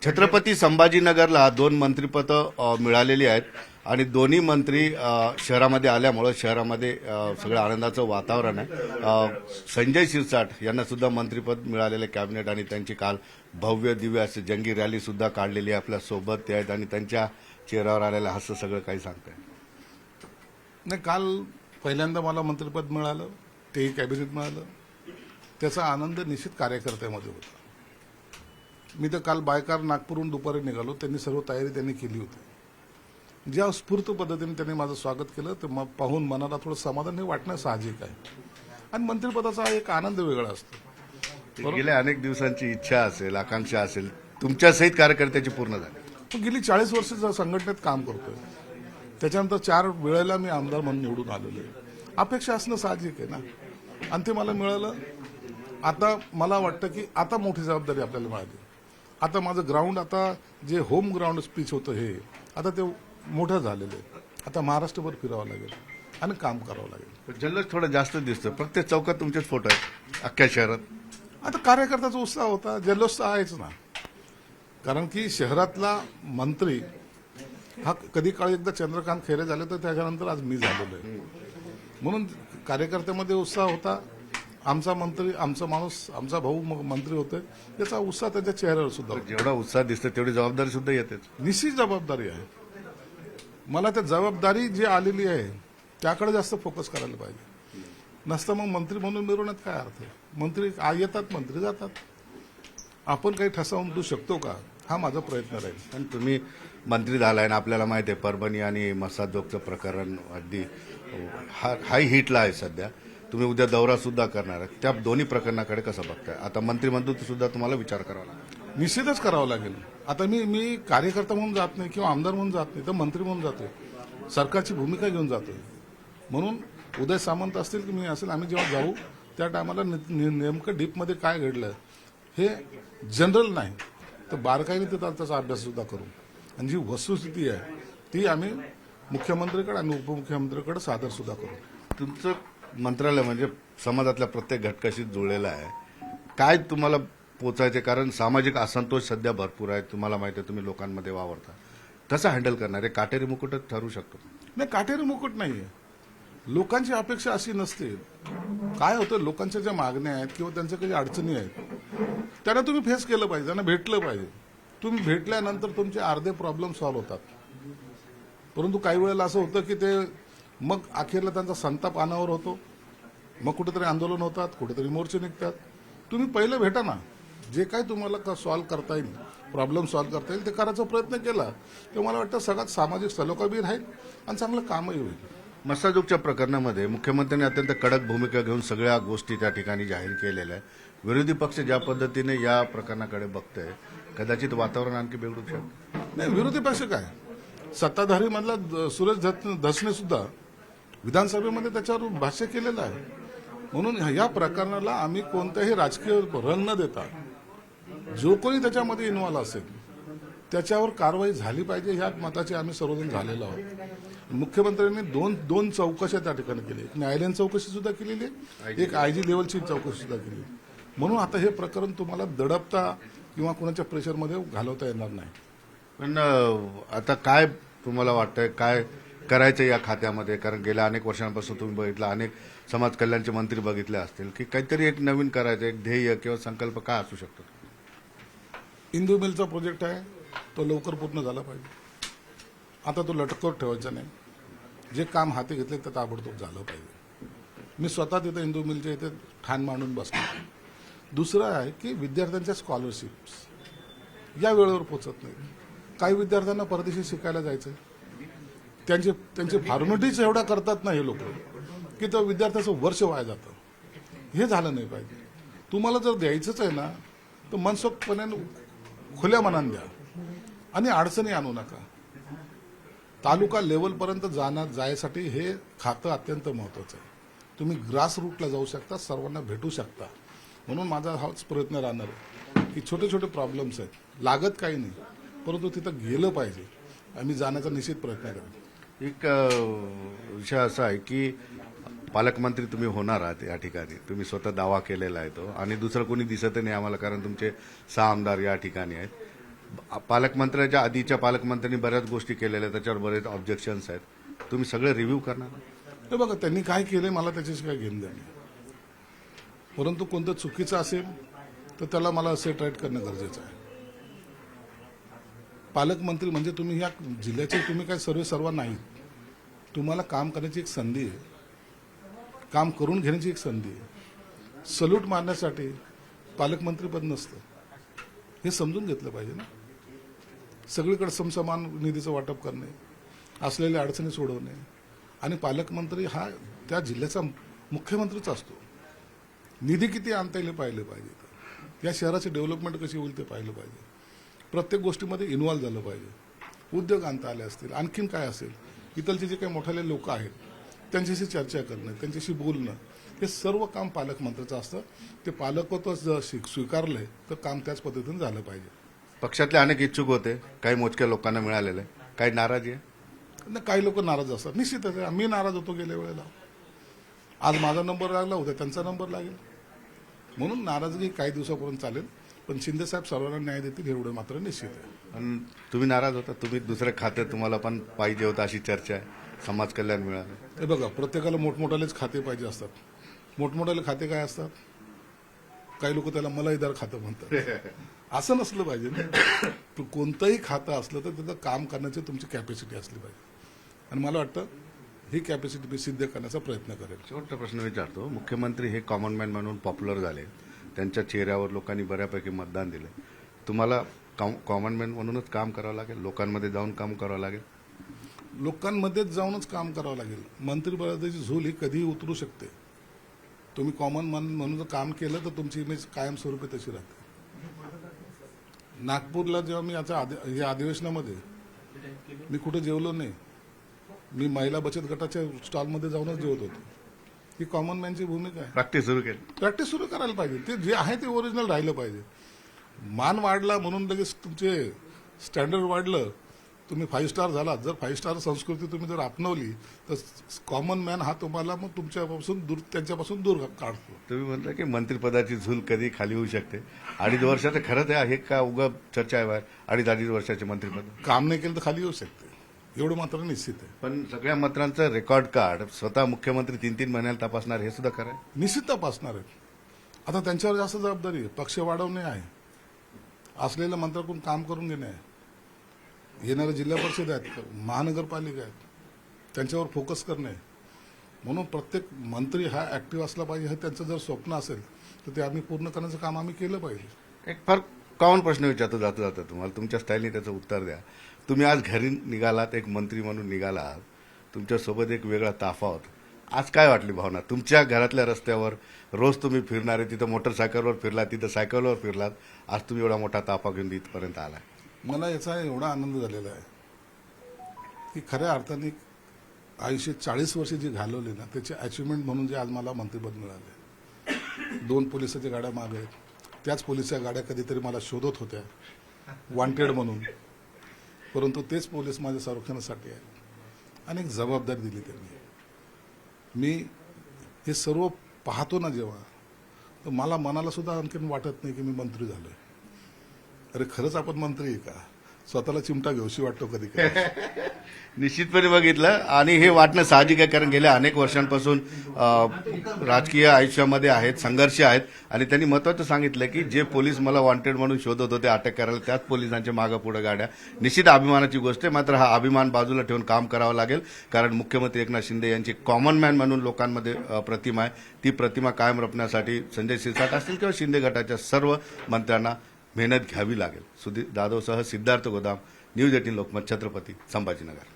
छत्रपती संभाजीनगरला 2 मंत्रिपद मिळालेली आहेत आणि दोन्ही मंत्री शहरामध्ये आल्यामुळे शहरामध्ये सगळं आनंदाचं वातावरण आहे. संजय शिरसाट यांना सुद्धा मंत्रिपद मिळालेले कॅबिनेट आणि त्यांची काल भव्य दिव्य असे जंगी रॅली सुद्धा काढलेली आहे. आपल्या सोबत ते आहेत आणि त्यांच्या चेहऱ्यावर आलेलं हास्य सगळं काही सांगतंय. नाही, काल पहिल्यांदा मला मंत्रिपद मिळालं, तेही कॅबिनेट मिळालं. त्याचा आनंद निश्चित कार्यकर्त्यामध्ये होता. मी तर काल बायकार नागपूरहून दुपारी निघालो. त्यांनी सर्व तयारी त्यांनी केली होती. ज्या स्फूर्त पद्धतीने त्यांनी माझं स्वागत केलं ते पाहून मनाला थोडं समाधान हे वाटणं साहजिक आहे. आणि मंत्रिपदाचा एक आनंद वेगळा असतो. गेल्या अनेक दिवसांची इच्छा असेल, आकांक्षा असेल, तुमच्यासहित कार्यकर्त्याची पूर्ण झाली. गेली 40 वर्ष संघटनेत काम करतोय. त्याच्यानंतर 4 वेळेला मी आमदार म्हणून निवडून आलेलो आहे. अपेक्षा असणं साहजिक आहे ना. आणि ते मला मिळालं. आता मला वाटतं की आता मोठी जबाबदारी आपल्याला मिळाली. आता माझं ग्राउंड, आता जे होम ग्राउंड स्पीच होतं हे आता ते मोठं झालेलं आहे. आता महाराष्ट्रभर फिरावं लागेल आणि काम करावं लागेल. जल्लोष थोडा जास्त दिसतो. प्रत्येक चौकात तुमचेच फोटो आहेत अख्ख्या शहरात. आता कार्यकर्त्याचा उत्साह होता, जल्लोष तर आहेच ना. कारण की शहरातला मंत्री हा कधी काळी एकदा चंद्रकांत खैरे झाले तर त्याच्यानंतर आज मी झालेलो आहे. म्हणून कार्यकर्त्यामध्ये उत्साह होता. आमचा मंत्री, आमचा माणूस, आमचा भाऊ मंत्री होते, त्याचा उत्साह त्याच्या चेहऱ्यावर सुद्धा होता. जेवढा उत्साह दिसतो तेवढी जबाबदारी सुद्धा येतेच. निश्चित जबाबदारी आहे. मला त्या जबाबदारी जी आलेली आहे त्याकडे जास्त फोकस करायला पाहिजे. नसतं मग मंत्री म्हणून मिरवण्यात काय अर्थ आहे. मंत्री येतात, मंत्री जातात. आपण काही ठसा देऊ शकतो का, हा माझा प्रयत्न राहील. पण तुम्ही मंत्री झालाय ना, आपल्याला माहिती आहे परभणी आणि मसाजोगचं प्रकरण अगदी हाय हिटला आहे सध्या. तुम्ही उद्या दौरा सुद्धा करणार आहे. त्या दोन्ही प्रकरणाकडे कसं बघताय? आता मंत्रिमंडळ सुद्धा तुम्हाला विचार करावा लागेल. निश्चितच करावं लागेल. आता मी कार्यकर्ता म्हणून जात नाही किंवा आमदार म्हणून जात नाही, तर मंत्री म्हणून जातोय. सरकारची भूमिका घेऊन जातोय. म्हणून उदय सामंत असतील की मी असेल, आम्ही जेव्हा जाऊ त्या टायमाला नेमकं डीपमध्ये काय घडलं हे जनरल नाही तर बारकाईने त्याचा अभ्यास सुद्धा करू. आणि जी वस्तुस्थिती आहे ती आम्ही मुख्यमंत्रीकडे आणि उपमुख्यमंत्रीकडे सादर सुद्धा करू. तुमचं मंत्रालय म्हणजे समाजातल्या प्रत्येक घटकाशी जुळलेलं आहे. काय तुम्हाला पोचायचे? कारण सामाजिक असंतोष सध्या भरपूर आहे. तुम्हाला माहिती आहे, तुम्ही लोकांमध्ये वावरता. कसं हँडल करणार? हे काटेरी मुकुटच ठरू शकतो. नाही, काटेरी मुकुट नाहीये. लोकांची अपेक्षा अशी नसते. काय होतं, लोकांच्या ज्या मागण्या आहेत किंवा त्यांच्या काही अडचणी आहेत त्यांना तुम्ही फेस केलं पाहिजे, त्यांना भेटलं पाहिजे. तुम्ही भेटल्यानंतर तुमचे अर्धे प्रॉब्लेम सॉल्व्ह होतात. परंतु काही वेळेला असं होतं की ते मग अखेरला त्यांचा संताप अनावर होतो. मग कुठेतरी आंदोलन होतात, कुठेतरी मोर्चे निघतात. तुम्ही पहिलं भेटा ना. जे काही तुम्हाला सॉल्व्ह करता येईल, प्रॉब्लेम सॉल्व्ह करता येईल ते करायचा प्रयत्न केला तर मला वाटतं सगळ्यात सामाजिक सलोखा बी राहील आणि चांगलं कामही होईल. मसाजोगच्या प्रकरणामध्ये मुख्यमंत्र्यांनी अत्यंत कडक भूमिका घेऊन सगळ्या गोष्टी त्या ठिकाणी जाहीर केलेल्या आहे. विरोधी पक्ष ज्या पद्धतीने या प्रकरणाकडे बघतोय, कदाचित वातावरण आणखी बिघडू शकतं. नाही, विरोधी पक्ष काय, सत्ताधारी मधला सुरेश धसने सुद्धा विधानसभेमध्ये त्याच्यावर भाष्य केलेलं आहे. म्हणून या प्रकरणाला आम्ही कोणत्याही राजकीय रंग न देता जो कोणी त्याच्यामध्ये इन्व्हॉल्व असेल त्याच्यावर कारवाई झाली पाहिजे ह्या मताचे आम्ही सर्वजण झालेलो आहोत. मुख्यमंत्र्यांनी दोन चौकशा त्या ठिकाणी केली. एक न्यायालयीन चौकशी सुद्धा केलेली आहे, एक आयजी लेवलची चौकशी सुद्धा केली. म्हणून आता हे प्रकरण तुम्हाला दडपता किंवा कोणाच्या प्रेशरमध्ये घालवता येणार नाही. पण आता काय तुम्हाला वाटतंय, काय करायचं या खात्यामध्ये? कारण गेल्या अनेक वर्षांपासून तुम्ही बघितलं, अनेक समाज कल्याणचे मंत्री बघितले असतील की काहीतरी एक नवीन करायचं, एक ध्येय किंवा संकल्प काय असू शकतो? इंदू मिलचा प्रोजेक्ट आहे, तो लवकर पूर्ण झाला पाहिजे. आता तो लटकवत ठेवायचा नाही. जे काम हाती घेतले ते ताबडतोब झालं पाहिजे. मी स्वतः तिथं इंदू मिलच्या इथे ठाण मांडून बसलो. दुसरं आहे की विद्यार्थ्यांच्या स्कॉलरशिप्स या वेळेवर पोचत नाही. काही विद्यार्थ्यांना परदेशी शिकायला जायचं, त्यांचे फॉर्मॅलिटीज एवढ्या करतात ना हे लोक की त्या विद्यार्थ्याचं वर्ष वाया जातं. हे झालं नाही पाहिजे. तुम्हाला जर द्यायचंच आहे ना तर मनसोक्तपणे खुल्या मनाने द्या आणि अडचणी आणू नका. तालुका लेवलपर्यंत जायसाठी हे खातं अत्यंत महत्वाचं आहे. तुम्ही ग्रास रूटला जाऊ शकता, सर्वांना भेटू शकता. म्हणून माझा हाच प्रयत्न राहणार आहे की छोटे छोटे प्रॉब्लेम्स आहेत, लागत काही नाही, परंतु तिथं गेलं पाहिजे. आम्ही जाण्याचा निश्चित प्रयत्न करू. एक विषय असा आहे की पालकमंत्री तुम्ही होणार आहात या ठिकाणी, तुम्ही स्वतः दावा केलेला आहे तो, आणि दुसरं कोणी दिसत नाही आम्हाला, कारण तुमचे 6 आमदार या ठिकाणी आहेत. पालकमंत्र्याच्या आधीच्या पालकमंत्र्यांनी बऱ्याच गोष्टी केलेल्या आहेत, त्याच्यावर बरेच ऑब्जेक्शन्स आहेत. तुम्ही सगळे रिव्ह्यू करणार? हे बघा, त्यांनी काय केलंय मला त्याच्याशी काय घेणं देणं नाही. परंतु कोणतं चुकीचं असेल तर त्याला मला सेट राईट करणं गरजेचं आहे. पालकमंत्री म्हणजे तुम्ही ह्या जिल्ह्याचे तुम्ही काय सर्व नाहीत. तुम्हाला काम करण्याची एक संधी आहे, काम करून घेण्याची एक संधी आहे. सल्यूट मारण्यासाठी पालकमंत्री पद नसतं, हे समजून घेतलं पाहिजे ना. सगळीकडे समसमान निधीचं वाटप करणे, असलेल्या अडचणी सोडवणे, आणि पालकमंत्री हा त्या जिल्ह्याचा मुख्यमंत्रीच असतो. निधी किती आणता येईल पाहिलं पाहिजे, या शहराची डेव्हलपमेंट कशी होईल ते पाहिलं पाहिजे, प्रत्येक गोष्टीमध्ये इन्व्हॉल्व्ह झालं पाहिजे. उद्योग आणता आले असतील, आणखीन काय असेल, इथलचे जे काही मोठाले लोक आहेत त्यांच्याशी चर्चा करणं, त्यांच्याशी बोलणं, हे सर्व काम पालकमंत्र्याचं असतं. ते पालकत्व जर स्वीकारलंय तर काम त्याच पद्धतीने झालं पाहिजे. पक्षातले अनेक इच्छुक होते, काही मोजक्या लोकांना मिळालेलं आहे, काही नाराजी आहे. काही लोक नाराज असतात, निश्चितच आहे. मी नाराज होतो गेल्या वेळेला. आज माझा नंबर लागला होता, त्यांचा नंबर लागेल, म्हणून नाराजगी काही दिवसापर्यंत चालेल. पण शिंदे साहेब सर्वांना न्याय देतील एवढं मात्र निश्चित आहे. पण तुम्ही नाराज होता, तुम्ही दुसरे खाते तुम्हाला पण पाहिजे होतं अशी चर्चा आहे, समाज कल्याण मिळालं. हे बघा, प्रत्येकाला मोठमोठालेच खाते पाहिजे असतात. मोठमोठाले खाते काय असतात, काही लोक त्याला मलाईदार खातं म्हणतात. असं नसलं पाहिजे ना. कोणतंही खातं असलं तर त्याचं काम करण्याची तुमची कॅपॅसिटी असली पाहिजे, आणि मला वाटतं ही कॅपॅसिटी मी सिद्ध करण्याचा प्रयत्न करेल. शेवटचा प्रश्न विचारतो. मुख्यमंत्री हे कॉमन मॅन म्हणून पॉप्युलर झाले, त्यांच्या चेहऱ्यावर लोकांनी बऱ्यापैकी मतदान दिलं. तुम्हाला कॉमन मॅन म्हणूनच काम करावं लागेल, लोकांमध्ये जाऊन काम करावं लागेल? लोकांमध्येच जाऊनच काम करावं लागेल. मंत्रिपदाची झोल ही कधीही उतरू शकते. तुम्ही कॉमन मॅन म्हणून काम केलं तर तुमची इमेज कायमस्वरूपी तशी राहते. नागपूरला जेव्हा मी या अधिवेशनामध्ये मी कुठे जेवलो नाही, मी महिला बचत गटाच्या स्टॉलमध्ये जाऊनच जेवत होतो. ही कॉमन मॅनची भूमिका आहे. प्रॅक्टिस सुरू केली. प्रॅक्टिस सुरू करायला पाहिजे. ते जे आहे ते ओरिजिनल राहिलं पाहिजे. मान वाढला म्हणून लगेच तुमचे स्टँडर्ड वाढलं, तुम्ही 5 स्टार झाला. जर 5 स्टार संस्कृती तुम्ही जर अपनवली तर कॉमन मॅन हा तुम्हाला मग त्यांच्यापासून दूर काढतो. तुम्ही म्हटलं की मंत्रिपदाची झूल कधी खाली होऊ शकते. 2.5 वर्षाचं खरंच आहे हे का उगा चर्चा आहे बाहेर? 2.5 वर्षाचे मंत्रिपद काम नाही केलं तर खाली येऊ शकते, एवढं मात्र निश्चित आहे. पण सगळ्या मंत्र्यांचं रेकॉर्ड कार्ड स्वतः मुख्यमंत्री 3-3 महिन्याला तपासणार, हे सुद्धा खरं आहे. निश्चित तपासणार आहेत. आता त्यांच्यावर जास्त जबाबदारी आहे. पक्ष वाढवणे आहे, असलेल्या मंत्र्याकडून काम करून घेणे आहे. येणाऱ्या जिल्हा परिषद आहेत, महानगरपालिका आहेत, त्यांच्यावर फोकस करणे. म्हणून प्रत्येक मंत्री हा ऍक्टिव्ह असला पाहिजे. हे त्यांचं जर स्वप्न असेल तर ते आम्ही पूर्ण करण्याचं काम आम्ही केलं पाहिजे. एक फार कॉमन प्रश्न विचारतो जाता जाता तुम्हाला, तुमच्या स्टाईलने त्याचं उत्तर द्या. तुम्ही आज घरी निघालात, एक मंत्री म्हणून निघालात, तुमच्यासोबत एक वेगळा ताफा होता. आज काय वाटली भावना? तुमच्या घरातल्या रस्त्यावर रोज तुम्ही फिरणारे, तिथं मोटरसायकलवर फिरलात, तिथं सायकलवर फिरलात, आज तुम्ही एवढा मोठा ताफा घेऊन इथपर्यंत आलाय. मला याचा एवढा आनंद झालेला आहे की खऱ्या अर्थाने आयुष्यात 40 वर्ष जी घालवली ना, त्याची अचिव्हमेंट म्हणून जे आज मला मंत्रिपद मिळाले. 2 पोलिसाच्या गाड्या मागे आहेत. त्याच पोलिसच्या गाड्या कधीतरी मला शोधत होत्या वॉन्टेड म्हणून, परंतु तेच पोलीस माझ्या संरक्षणासाठी आहेत आणि एक जबाबदारी दिली त्यांनी. मी हे सर्व पाहतो ना जेव्हा, तर मला मनाला सुद्धा आणखीन वाटत नाही की मी मंत्री झालोय. अरे खरंच आपण मंत्री आहे का? स्वतःला चिमटा घेऊशी वाटतो कधी कधी. निश्चितपणे बघितलं, आणि हे वाटणं साहजिक आहे, कारण गेल्या अनेक वर्षांपासून राजकीय आयुष्यामध्ये आहेत, संघर्ष आहेत. आणि त्यांनी महत्वाचं सांगितलं की जे पोलीस मला वॉन्टेड म्हणून शोधत होते अटक करायला, त्याच पोलिसांच्या मागं पुढे गाड्या. निश्चित अभिमानाची गोष्ट आहे. मात्र हा अभिमान बाजूला ठेवून काम करावं लागेल, कारण मुख्यमंत्री एकनाथ शिंदे यांची कॉमन मॅन म्हणून लोकांमध्ये प्रतिमा आहे. ती प्रतिमा कायम राखण्यासाठी संजय शिरसाट असतील किंवा शिंदे गटाच्या सर्व मंत्र्यांना मेहनत घ्यावी लागेल. सुधीर जाधवसह सिद्धार्थ गोदाम, न्यूज 18 लोकमत, छत्रपती संभाजीनगर.